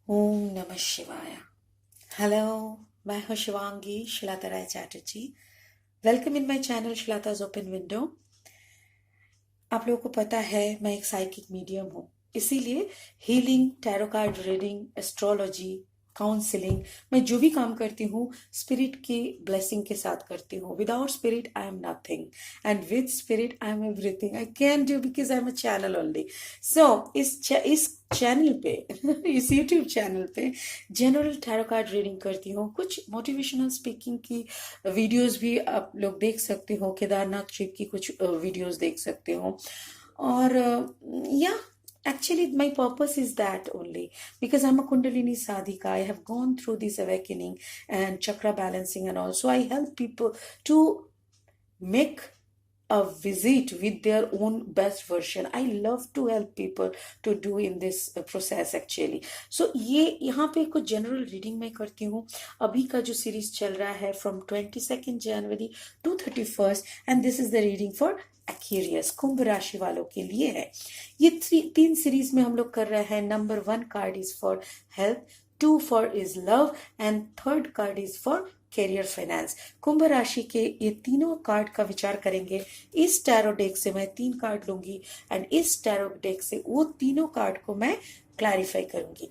ओम नमः शिवाय। हेलो, मैं हूँ Shivangi Shilata Rai Chatterjee. Welcome in my channel Shilata's open window. आप लोगों को पता है मैं एक साइकिक मीडियम हूँ, इसीलिए healing, tarot card reading, astrology, counselling, मैं जो भी काम करती हूँ स्पिरिट की ब्लेसिंग के साथ करती हूँ। Without spirit I am nothing and with spirit I am everything I can do because I am a channel only. So इस चैनल पे इस यूट्यूब चैनल पे जनरल टैरो कार्ड रीडिंग करती हूँ। कुछ मोटिवेशनल स्पीकिंग की वीडियोस भी आप लोग देख सकते हो, केदारनाथ ट्रिप की कुछ वीडियोस देख सकते हो। और या actually my purpose is that only because I'm a kundalini sadhika. I have gone through this awakening and chakra balancing, and also I help people to make a visit with their own best version. I love to help people to do in this process actually. So ये यहाँ पे कुछ general reading मैं करती हूँ। अभी का जो सीरीज चल रहा है from 22 January to 31, and this is the reading for Aquarius, Kumbh राशि वालों के लिए है। ये तीन सीरीज में हम लोग कर रहे हैं। Number 1 card is for health, 2 for is love, and third card is for career finance. Kumbh राशि के ये तीनों कार्ड का विचार करेंगे। इस टैरो डेक से मैं 3 कार्ड लूंगी एंड इस टैरो डेक से वो तीनों कार्ड को मैं क्लैरिफाई करूंगी।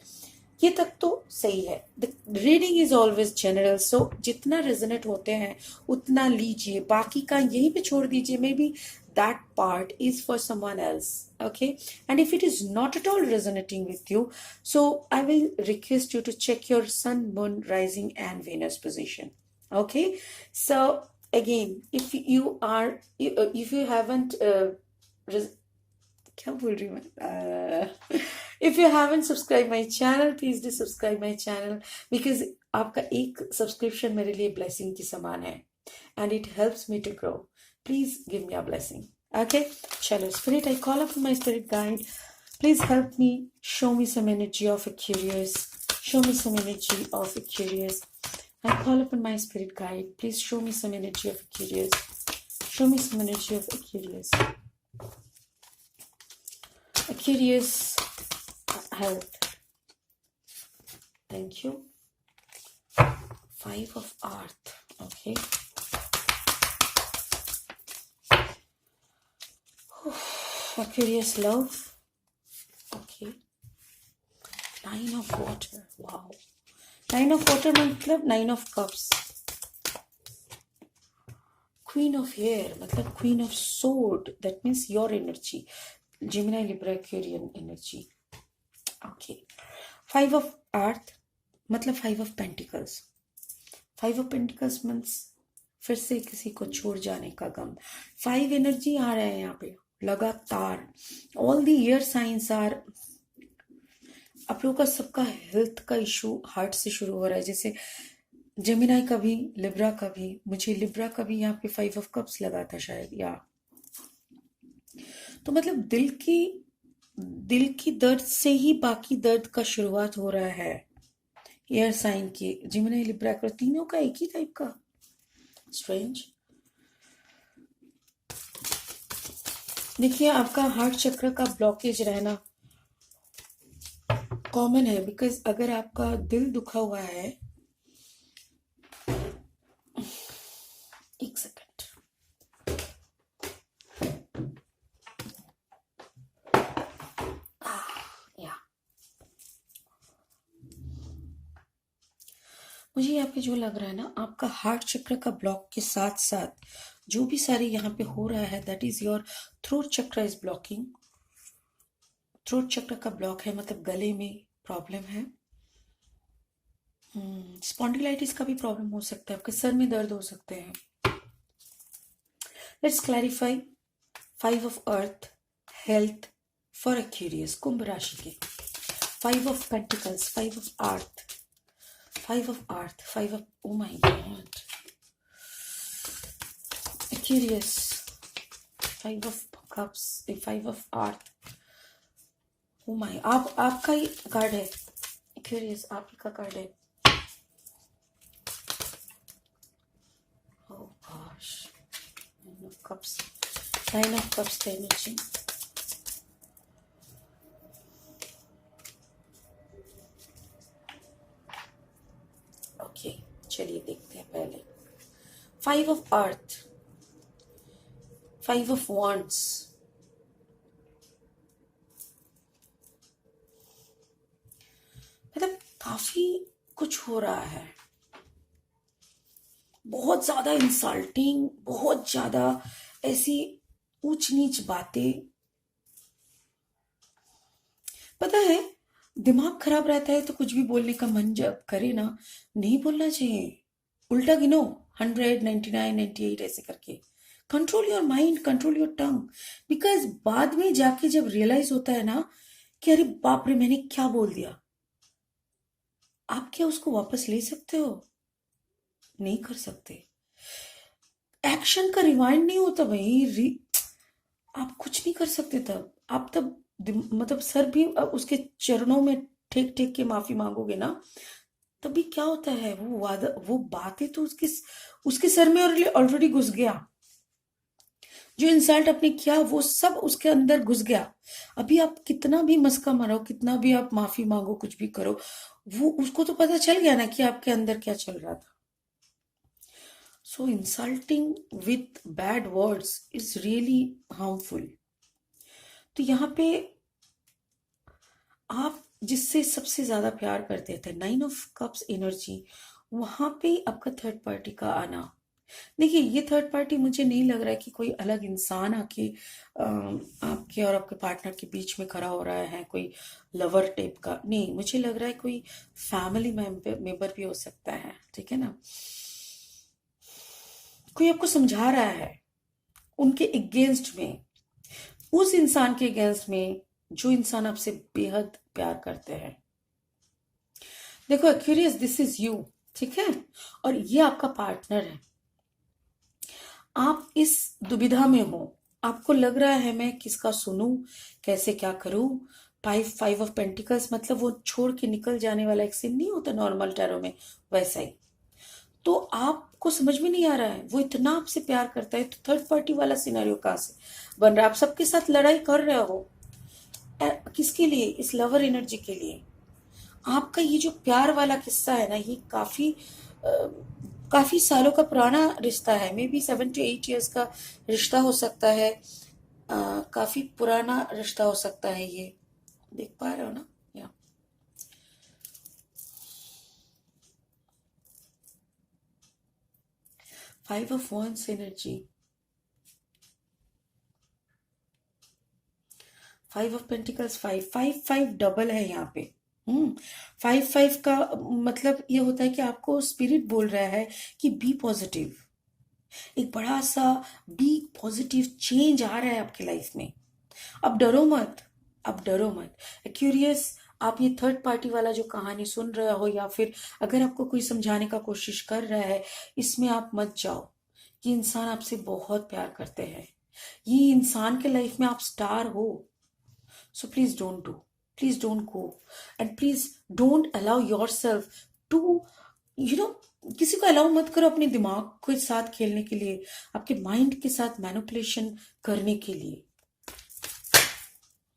ये तक तो सही है। The reading is always general, so जितना रेजोनेट होते हैं उतना लीजिए, बाकी का यहीं पे छोड़ दीजिए। May be that part is for someone else, okay? And if it is not at all resonating with you, so I will request you to check your sun, moon, rising and Venus position, okay? So again, if you haven't क्या बोल रही हूँ मैं? If you haven't subscribe my channel, please do subscribe my channel, because आपका एक subscription मेरे लिए blessing की समान है and it helps me to grow. Please give me a blessing, okay? चलो spirit, I call up my spirit guide, please help me, show me some energy of Aquarius, show me some energy of Aquarius. I call upon my spirit guide. Please show me some energy of Aquarius. Show me some energy of Aquarius. Aquarius health. Thank you. 5 of Earth. Okay. Aquarius love. Okay. 9 of water. Wow. 9 of water मतलब 9 of cups. Queen of air मतलब Queen of sword. That means your energy. Gemini, Libra, Aquarian energy. Okay. 5 of earth मतलब 5 of pentacles. 5 of pentacles means फिर से किसी को छोड़ जाने का गम। 5 एनर्जी आ रहा है यहाँ पे लगातार। All the year science are, आप लोगों का सबका हेल्थ का इशू हार्ट से शुरू हो रहा है। जैसे जेमिनाई का भी, लिब्रा का भी, मुझे लिब्रा का भी यहाँ पे 5 ऑफ कप्स लगा था शायद, या तो मतलब दिल की दर्द से ही बाकी दर्द का शुरुआत हो रहा है। एयर साइन की जेमिनाई, लिब्रा का तीनों का एक ही टाइप का। स्ट्रेंज। देखिए, आपका हार्ट चक्र का ब्लॉकेज रहना कॉमन है, बिकॉज अगर आपका दिल दुखा हुआ है, एक सेकंड, या मुझे यहाँ पे जो लग रहा है ना, आपका हार्ट चक्र का ब्लॉक के साथ साथ जो भी सारे यहाँ पे हो रहा है, दैट इज योर थ्रोट चक्र इज ब्लॉकिंग। थ्रोट चक्र का ब्लॉक है मतलब गले में प्रॉब्लम है। स्पॉन्डिलाइटिस का भी प्रॉब्लम हो सकता है, आपके सर में दर्द हो सकते हैं। Let's clarify 5 of earth, health for Aquarius, Kumbh राशि के। 5 of pentacles, 5 of earth, 5 of earth, 5 of, oh my god, Aquarius, 5 of cups, 5 of earth, oh my, आपका ही कार्ड है Aquarius, आप ही का कार्ड है। oh gosh, 9 of cups, 9 of cups का energy. चलिए देखते हैं पहले। 5 ऑफ अर्थ, 5 ऑफ wands, मतलब काफी कुछ हो रहा है, बहुत ज्यादा इंसल्टिंग, बहुत ज्यादा ऐसी ऊंच नीच बातें। पता है, दिमाग खराब रहता है तो कुछ भी बोलने का मन जब करे ना, नहीं बोलना चाहिए। उल्टा गिनो, 100, 99, 98 ऐसे करके। Control your mind, control your tongue. Because बाद में जाके जब रियलाइज होता है ना कि अरे बाप रे मैंने क्या बोल दिया, आप क्या उसको वापस ले सकते हो? नहीं कर सकते। एक्शन का रिवाइंड नहीं होता भाई। आप कुछ नहीं कर सकते तब। आप तब मतलब सर भी उसके चरणों में टेक टेक के माफी मांगोगे ना, तभी क्या होता है, वो वादा, वो बातें तो उसके सर में ऑलरेडी घुस गया। जो इंसल्ट आपने किया वो सब उसके अंदर घुस गया। अभी आप कितना भी मस्का मारो, कितना भी आप माफी मांगो, कुछ भी करो, वो उसको तो पता चल गया ना कि आपके अंदर क्या चल रहा था। So insulting with bad words is really harmful. तो यहाँ पे आप जिससे सबसे ज्यादा प्यार करते थे, 9 ऑफ कप्स एनर्जी, वहां पे आपका थर्ड पार्टी का आना। देखिए, ये थर्ड पार्टी मुझे नहीं लग रहा है कि कोई अलग इंसान आके आपके और आपके पार्टनर के बीच में खड़ा हो रहा है, कोई लवर टाइप का नहीं। मुझे लग रहा है कोई फैमिली मेंबर भी हो सकता है, ठीक है ना। कोई आपको समझा रहा है उनके अगेंस्ट में, उस इंसान के अगेंस्ट में जो इंसान आपसे बेहद प्यार करते हैं। देखो एक्यूरियस, दिस इज यू, ठीक है, और ये आपका पार्टनर है। आप इस दुविधा में हो, आपको लग रहा है मैं किसका सुनूं, कैसे क्या करूं। 5 ऑफ पेंटिकल्स मतलब वो छोड़ के निकल जाने वाला एक सीन नहीं होता नॉर्मल टैरो में, वैसा ही। तो आपको समझ में नहीं आ रहा है, वो इतना आपसे प्यार करता है, तो थर्ड पार्टी वाला सिनेरियो कहां से बन रहा है? आप सबके साथ लड़ाई कर रहे हो, किसके लिए? इस लवर एनर्जी के लिए। आपका ये जो प्यार वाला किस्सा है ना, ये काफी सालों का पुराना रिश्ता है। मे बी 7 to 8 years का रिश्ता हो सकता है। काफी पुराना रिश्ता हो सकता है ये। देख पा रहे हो ना? या 5 of wands energy, 5 of pentacles, 5 double है यहाँ पे। 5 का मतलब ये होता है कि आपको स्पिरिट बोल रहा है कि बी पॉजिटिव। एक बड़ा सा बी पॉजिटिव चेंज आ रहा है आपकी लाइफ में। अब डरो मत, अब डरो मत। क्यूरियस, आप ये थर्ड पार्टी वाला जो कहानी सुन रहे हो, या फिर अगर आपको कोई समझाने का कोशिश कर रहा है, इसमें आप मत जाओ। ये इंसान आपसे बहुत प्यार करते हैं। ये इंसान के लाइफ में आप स्टार हो। So please don't go, and please don't allow yourself to, you know, किसी को अलाउ मत करो अपने दिमाग के साथ खेलने के लिए, आपके माइंड के साथ मैनिपुलेशन करने के लिए।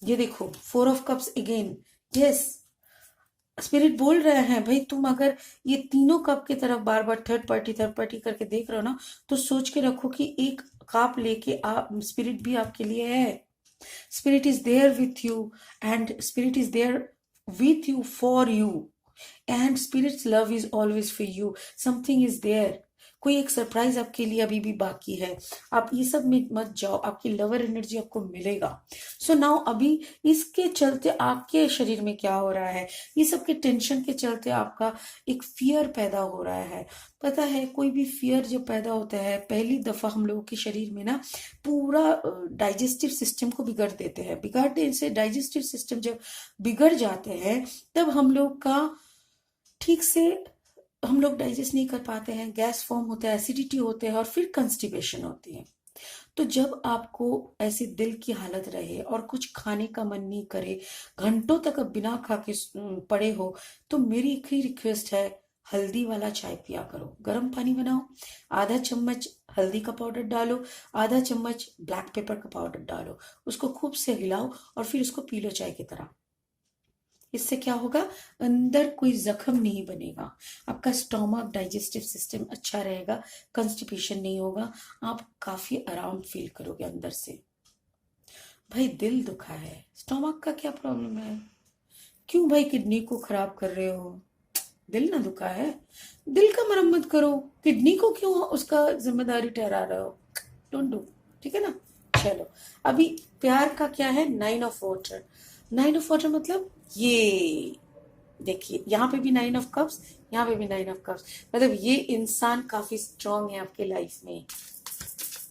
ये देखो, 4 of cups again. Yes, spirit बोल रहे हैं भाई, तुम अगर ये तीनों कप की तरफ बार बार थर्ड पार्टी करके देख रहे हो ना, तो सोच के रखो कि एक कप लेके आप, स्पिरिट भी आपके लिए है। Spirit is there with you, and Spirit is there with you for you, and Spirit's love is always for you. Something is there, कोई एक सरप्राइज आपके लिए अभी भी बाकी है। आप ये सब में मत जाओ, आपकी लवर एनर्जी आपको मिलेगा। सो नाउ अभी इसके चलते आपके शरीर में क्या हो रहा है, ये सब के टेंशन के चलते आपका एक फियर पैदा हो रहा है। पता है, कोई भी फियर जब पैदा होता है, पहली दफा हम लोगों के शरीर में ना पूरा डाइजेस्टिव सिस्टम को बिगड़ देते हैं। बिगाड़ने से, डाइजेस्टिव सिस्टम जब बिगड़ जाते हैं, तब हम लोग का ठीक से, हम लोग डाइजेस्ट नहीं कर पाते हैं, गैस फॉर्म होता है, एसिडिटी होते हैं, और फिर कंस्टिपेशन होती है। तो जब आपको ऐसे दिल की हालत रहे और कुछ खाने का मन नहीं करे, घंटों तक अब बिना खा के पड़े हो, तो मेरी एक ही रिक्वेस्ट है, हल्दी वाला चाय पिया करो। गर्म पानी बनाओ, आधा चम्मच हल्दी का पाउडर डालो, आधा चम्मच ब्लैक पेपर का पाउडर डालो, उसको खूब से हिलाओ और फिर उसको पी लो चाय की तरह। इससे क्या होगा, अंदर कोई जख्म नहीं बनेगा, आपका स्टोमक डाइजेस्टिव सिस्टम अच्छा रहेगा, कंस्टिपेशन नहीं होगा, आप काफी आराम फील करोगे अंदर से। भाई दिल दुखा है, स्टोमक का क्या प्रॉब्लम है? क्यों भाई किडनी को खराब कर रहे हो? दिल ना दुखा है, दिल का मरम्मत करो, किडनी को क्यों उसका जिम्मेदारी ठहरा रहे हो? Don't do. ठीक है ना? चलो, अभी प्यार का क्या है, 9 ऑफ वाटर। 9 ऑफ वाटर मतलब ये देखिए, यहाँ पे भी 9 ऑफ कप्स, यहाँ पे भी 9 ऑफ कप्स, मतलब ये इंसान काफी स्ट्रांग है आपके लाइफ में।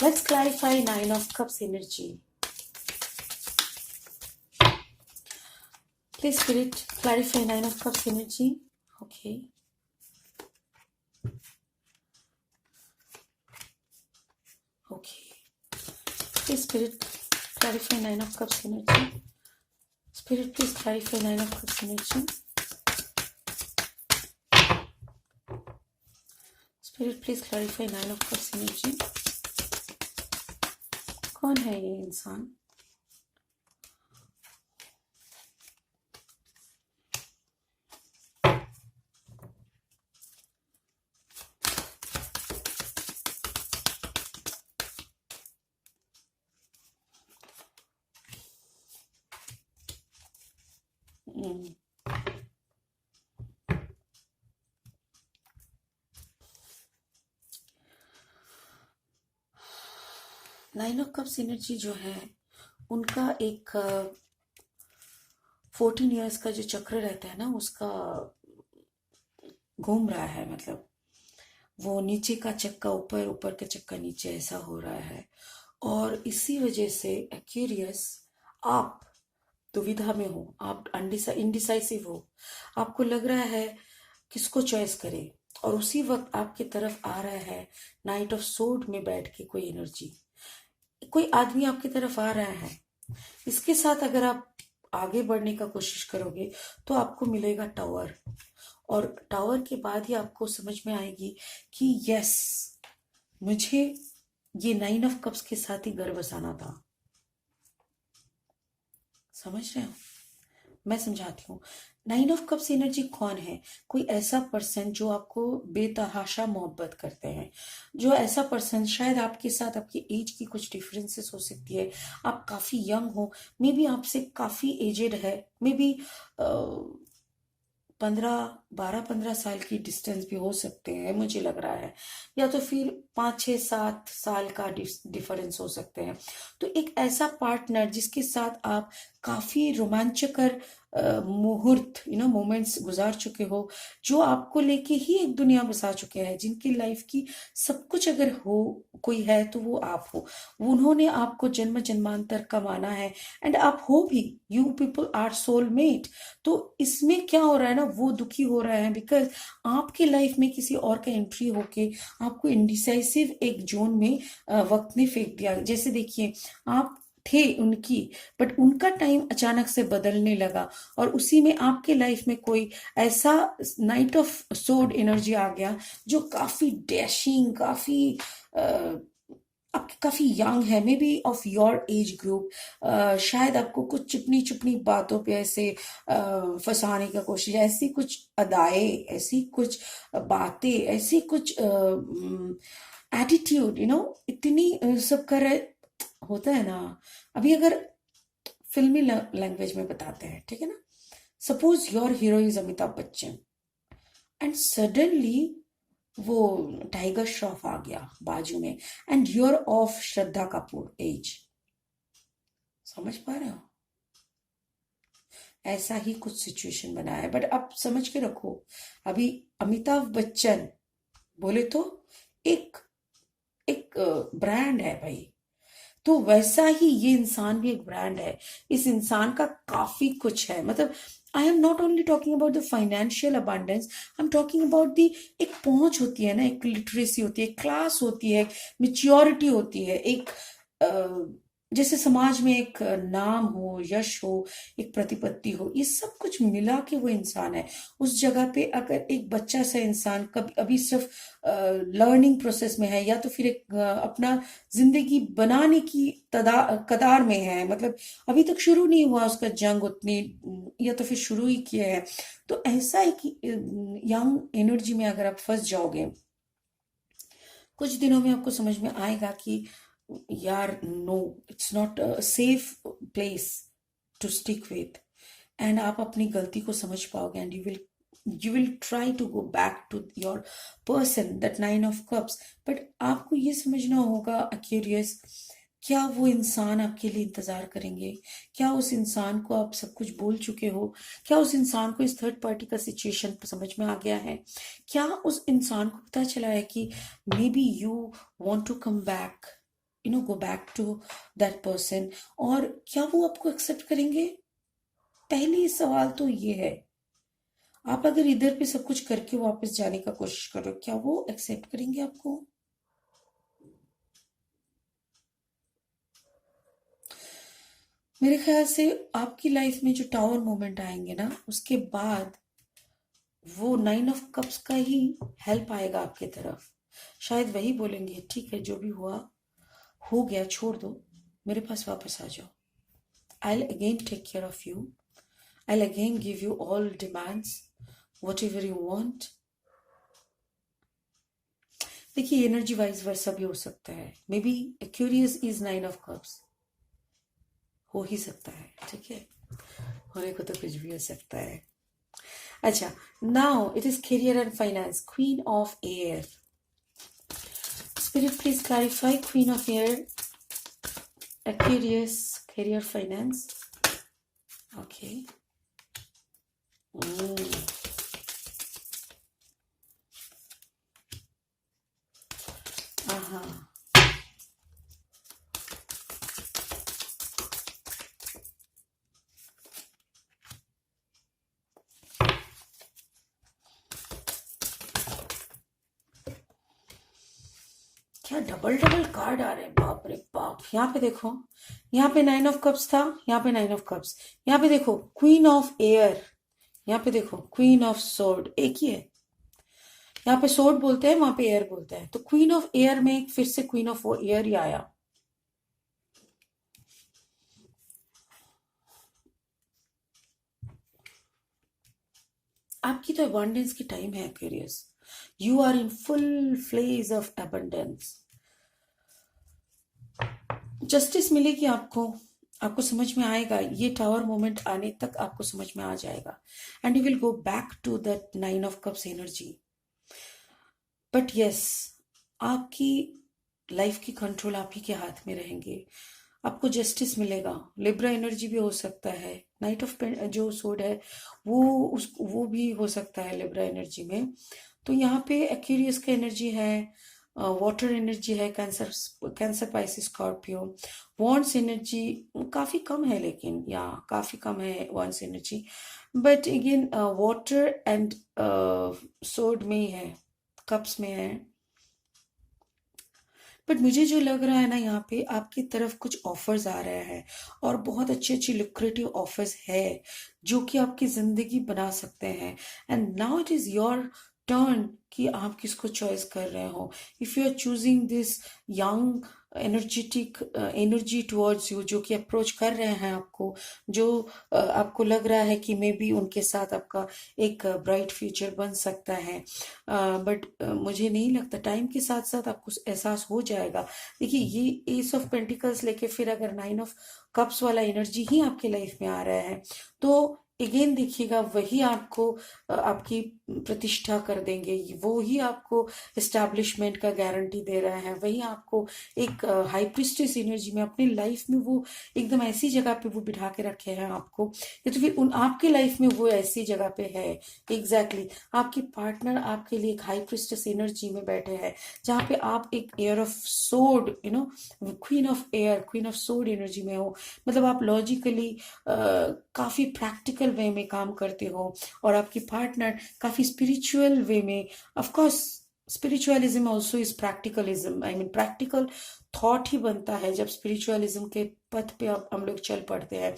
Let's clarify 9 of cups energy. Please, Spirit, clarify 9 of Cups energy. Okay. Okay. Please, Spirit, clarify 9 of Cups energy. Spirit, please clarify 9 of Cups energy. Spirit, please clarify 9 of Cups energy. कौन है ये इंसान? Hmm. 9 of Cups energy जो है, उनका एक 14 years का जो चक्र रहता है ना, उसका घूम रहा है, मतलब वो नीचे का चक्का ऊपर, ऊपर का चक्का नीचे, ऐसा हो रहा है। और इसी वजह से एक्यूरियस, आप दुविधा में हो, आप इनडिसाइसिव हो, आपको लग रहा है किसको चॉइस करे, और उसी वक्त आपके तरफ आ रहा है नाइट ऑफ सोर्ड में बैठ के कोई एनर्जी, कोई आदमी आपकी तरफ आ रहा है। इसके साथ अगर आप आगे बढ़ने का कोशिश करोगे तो आपको मिलेगा टावर, और टावर के बाद ही आपको समझ में आएगी कि यस, मुझे ये 9 ऑफ कप्स के साथ ही घर बसाना था। समझ रहे हो? मैं समझाती हूँ। 9 ऑफ कप्स एनर्जी कौन है? कोई ऐसा पर्सन जो आपको बेतहाशा मोहब्बत करते हैं, जो ऐसा पर्सन, शायद आपके साथ आपकी एज की कुछ डिफरेंसेस हो सकती है, आप काफी यंग हो, मे बी आपसे काफी एजेड है, मे बी 12 15 साल की डिस्टेंस भी हो सकते हैं, मुझे लग रहा है, या तो फिर 5 6 7 साल का डिफरेंस हो सकते हैं। तो एक ऐसा पार्टनर जिसके साथ आप काफी रोमांचकर मुहूर्त, मोमेंट्स गुजार चुके हो, जो आपको लेके ही एक दुनिया बसा चुके हैं, जिनकी लाइफ की सब कुछ अगर हो कोई है तो वो आप हो, उन्होंने आपको जन्म जन्मांतर का माना है, एंड आप हो भी, यू पीपल आर सोलमेट। तो इसमें क्या हो रहा है ना, वो दुखी हो रहा है बिकॉज आपके लाइफ में किसी और का एंट्री होके आपको इंडिसाइसिव एक जोन में वक्त ने फेंक दिया। जैसे देखिए, आप थे उनकी, बट उनका टाइम अचानक से बदलने लगा, और उसी में आपके लाइफ में कोई ऐसा नाइट ऑफ सोर्ड एनर्जी आ गया जो काफी डैशिंग, काफी आप काफी यंग है, may be of your age group, शायद आपको कुछ चिपनी चिपनी बातों पे ऐसे फंसाने का कोशिश, ऐसी कुछ अदाएं, ऐसी कुछ बातें, ऐसी कुछ एटीट्यूड, इतनी सब कर रहे होता है ना। अभी अगर फिल्मी लैंग्वेज में बताते हैं, ठीक है ना, suppose your hero is Amitabh Bachchan, and suddenly वो टाइगर श्रॉफ आ गया बाजू में, and your of Shraddha Kapoor age. समझ पा रहे हो? ऐसा ही कुछ सिचुएशन बना है, बट आप समझ के रखो, अभी अमिताभ बच्चन बोले तो एक एक ब्रांड है भाई, तो वैसा ही ये इंसान भी एक ब्रांड है। इस इंसान का काफी कुछ है, मतलब I am not only talking about the financial abundance, I am talking about the, एक पहुंच होती है ना, एक लिटरेसी होती है, क्लास होती है, मेच्योरिटी होती है, एक जैसे समाज में एक नाम हो, यश हो, एक प्रतिपत्ति हो, ये सब कुछ मिला के वो इंसान है। उस जगह पे अगर एक बच्चा सा इंसान कभी अभी सिर्फ लर्निंग प्रोसेस में है, या तो फिर एक अपना जिंदगी बनाने की कदार में है, मतलब अभी तक शुरू नहीं हुआ उसका जंग उतनी, या तो फिर शुरू ही किया है, तो ऐसा है कि यंग एनर्जी में अगर आप फंस जाओगे, कुछ दिनों में आपको समझ में आएगा कि यार no, it's not a safe place to stick with, and आप अपनी गलती को समझ पाओगे, and you will try to go back to your person, that nine of cups. But आपको ये समझना होगा क्यूरियस, क्या वो इंसान आपके लिए इंतजार करेंगे? क्या उस इंसान को आप सब कुछ बोल चुके हो? क्या उस इंसान को इस थर्ड पार्टी का सिचुएशन समझ में आ गया है? क्या उस इंसान को पता चला है कि maybe you want to come back, go back to that person? और क्या वो आपको एक्सेप्ट करेंगे? पहली सवाल तो ये है, आप अगर इधर पे सब कुछ करके वापस जाने का कोशिश करो, क्या वो एक्सेप्ट करेंगे आपको? मेरे ख्याल से आपकी लाइफ में जो टावर मोमेंट आएंगे ना, उसके बाद वो नाइन ऑफ कप्स का ही हेल्प आएगा आपके तरफ। शायद वही बोलेंगे, ठीक है जो भी हुआ हो गया, छोड़ दो, मेरे पास वापस आ जाओ। I'll again take care of you. I'll again give you all demands, whatever you want. देखिए, एनर्जी वाइज वर्सा भी हो सकता है। May be curious is nine of cups, हो ही सकता है, ठीक है, होने को तो कुछ भी हो सकता है। अच्छा, now it is career and finance, queen of air. Spirit please clarify queen of air, Aquarius, career, finance. Okay. Uh-huh. क्या डबल डबल कार्ड आ रहे हैं, बाप रे बाप। यहाँ पे देखो, यहाँ पे नाइन ऑफ कप्स था, यहाँ पे नाइन ऑफ कप्स, यहाँ पे देखो क्वीन ऑफ एयर, यहाँ पे देखो क्वीन ऑफ सोर्ड, एक ही है। यहाँ पे सोर्ड बोलते हैं, वहां पे एयर बोलते हैं, तो क्वीन ऑफ एयर में फिर से क्वीन ऑफ एयर ही आया। आपकी तो अबंडेंस की टाइम है Aquarius, you are in full fledge of abundance. Justice मिलेगी आपको, आपको समझ में आएगा, ये टावर मोमेंट आने तक आपको समझ में आ जाएगा, and you will go back to that nine of cups energy. But yes, आपकी लाइफ की कंट्रोल आप ही के हाथ में रहेंगे, आपको जस्टिस मिलेगा। लिब्रा एनर्जी भी हो सकता है, नाइट ऑफ जो सोड है वो भी हो सकता है लिब्रा एनर्जी में। तो यहाँ पे एक्यूरियस का एनर्जी है, वाटर एनर्जी है, cancer, cancer Pisces Scorpio. Wants energy काफी कम है, लेकिन या काफी कम है wants energy, but again water and सोड में ही है, कप्स में है। बट मुझे जो लग रहा है ना, यहाँ पे आपकी तरफ कुछ ऑफर्स आ रहे हैं, और बहुत अच्छी अच्छी लुक्रेटिव ऑफर्स है जो कि आपकी जिंदगी बना सकते हैं। And now it is your turn कि आप किसको चॉइस कर रहे हो। If you are choosing this young energetic energy towards you, जो कि अप्रोच कर रहे हैं आपको, जो आपको लग रहा है कि मे बी उनके साथ आपका एक ब्राइट फ्यूचर बन सकता है, बट मुझे नहीं लगता, टाइम के साथ साथ आपको एहसास हो जाएगा। देखिए, ये एस ऑफ पेंटिकल्स लेके फिर अगर नाइन ऑफ कप्स वाला एनर्जी ही आपके लाइफ में आ रहा है, तो अगेन देखिएगा, वही आपको आपकी प्रतिष्ठा कर देंगे, वो ही आपको एस्टैब्लिशमेंट का गारंटी दे रहा है, वही आपको एक हाई प्रिस्टेस एनर्जी में अपनी लाइफ में वो एकदम ऐसी जगह पे वो बिठा के रखे हैं आपको, या तो फिर उन आपके लाइफ में वो ऐसी जगह पे है। एग्जैक्टली आपकी पार्टनर आपके लिए एक हाई प्रिस्टेस एनर्जी में बैठे हैं, जहाँ पे आप एक एयर ऑफ सोड, queen of air, queen of सोड एनर्जी में हो। मतलब आप लॉजिकली काफी प्रैक्टिकल वे में काम करते हो, और आपकी पार्टनर काफी स्पिरिचुअल वे में। Of course spiritualism also is practicalism, I mean practical thought ही बनता है जब स्पिरिचुअलिज्म के पथ पे अब हम लोग चल पड़ते हैं।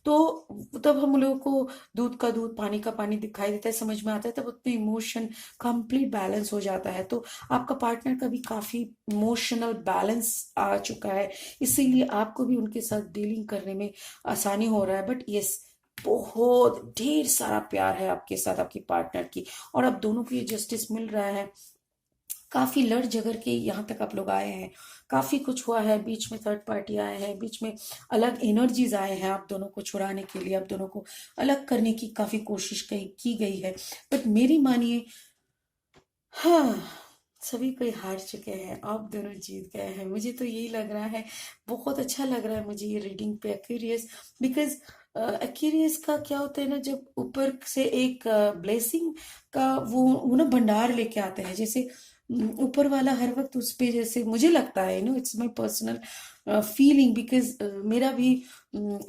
तो तब हम लोगों को दूध का दूध पानी का पानी दिखाई देता है, समझ में आता है, तब उतने इमोशन कंप्लीट बैलेंस हो जाता है। तो आपका पार्टनर का भी काफी इमोशनल बैलेंस आ चुका है, इसीलिए आपको भी उनके साथ डीलिंग करने में आसानी हो रहा है। बट यस, बहुत ढेर सारा प्यार है आपके साथ आपकी पार्टनर की, और अब दोनों को ये जस्टिस मिल रहा है। काफी लड़ झगड़ के यहाँ तक आप लोग आए हैं, काफी कुछ हुआ है, बीच में थर्ड पार्टी आए हैं, बीच में अलग एनर्जीज आए हैं आप दोनों को छुड़ाने के लिए, आप दोनों को अलग करने की काफी कोशिश की गई है। बट मेरी मानिए, हाँ, सभी कोई हार चुके हैं, आप दोनों जीत गए हैं। मुझे तो यही लग रहा है, बहुत अच्छा लग रहा है मुझे ये रीडिंग पे एक्यूरियस। बिकॉज एक्यूरियस का क्या होता है ना, जब ऊपर से एक ब्लेसिंग का वो ना भंडार लेके आते हैं, जैसे ऊपर वाला हर वक्त उस पे, जैसे मुझे लगता है, it's my personal feeling, because मेरा भी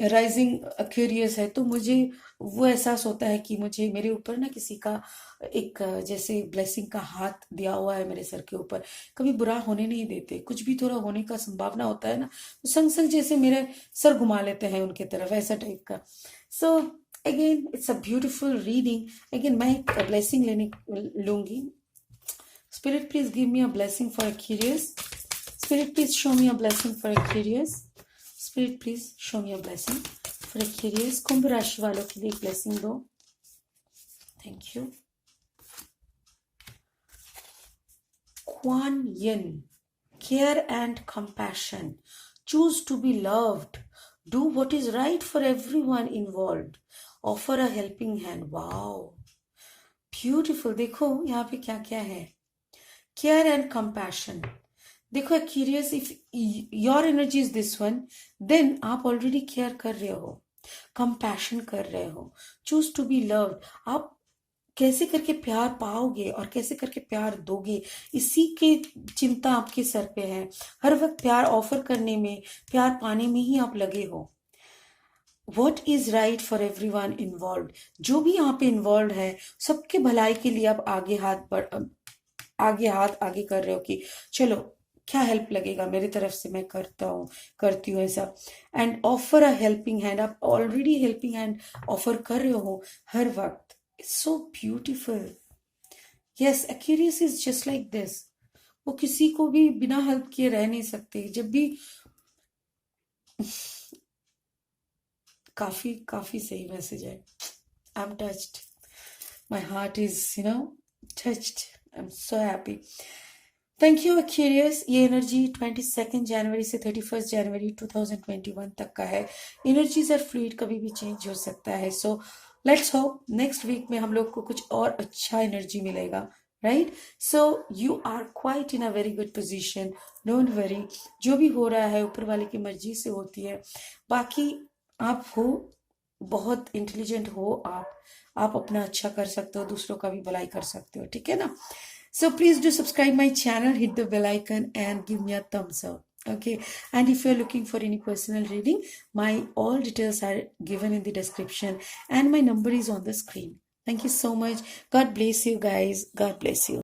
राइजिंग एक्यूरियस है, तो मुझे वो एहसास होता है कि मुझे मेरे ऊपर ना किसी का एक जैसे ब्लेसिंग का हाथ दिया हुआ है मेरे सर के ऊपर। कभी बुरा होने नहीं देते, कुछ भी थोड़ा होने का संभावना होता है ना, तो संग संग जैसे मेरे सर घुमा लेते हैं उनके तरफ, ऐसा टाइप का। So again it's a beautiful reading. Again मैं एक ब्लेसिंग लेने लूंगी। Spirit, please give me a blessing for Aquarius. Spirit, please show me a blessing for Aquarius. Spirit, please show me a blessing for Aquarius. कुंभ राशि वालों के लिए एक blessing दो. Thank you. Kuan Yin, care and compassion. Choose to be loved. Do what is right for everyone involved. Offer a helping hand. Wow. Beautiful. देखो यहाँ पे क्या क्या है. Care and compassion. देखो Aquarius, if your energy is this one, then आप already care कर रहे हो, compassion कर रहे हो, choose to be loved. आप कैसे करके प्यार पाओगे और कैसे करके प्यार दोगे, इसी की चिंता आपके सर पे है। हर वक्त प्यार ऑफर करने में, प्यार पाने में ही आप लगे हो। What is right for everyone involved. जो भी यहाँ पे इन्वॉल्व है, सबके भलाई के लिए आप आगे कर रहे हो कि चलो क्या हेल्प लगेगा मेरी तरफ से, मैं करती हूँ ऐसा। And offer a helping hand, आप ऑलरेडी हेल्पिंग हैंड ऑफर कर रहे हो हर वक्त। It's so beautiful. Yes, Aquarius is just like this. वो किसी को भी बिना हेल्प किए रह नहीं सकते। जब भी काफी सही मैसेज है। I am touched, my heart is touched, I am so happy. Thank you Aquarius। ये एनर्जी 22 जनवरी से 31 जनवरी 2021 तक का है। एनर्जीज आर फ्लूइड, कभी भी चेंज हो सकता है। So let's hope next week में हम लोग को कुछ और अच्छा एनर्जी मिलेगा, right? So you are quite in a very good position, don't worry. जो भी हो रहा है ऊपर वाले की मर्जी से होती है। बाकी आप हो, बहुत इंटेलिजेंट हो आप अपना अच्छा कर सकते हो, दूसरों का भी भलाई कर सकते हो, ठीक है ना? So please do subscribe my channel, hit the bell icon and give me a thumbs up. Okay. And if you're looking for any personal reading, my all details are given in the description and my number is on the screen. Thank you so much. God bless you guys. God bless you.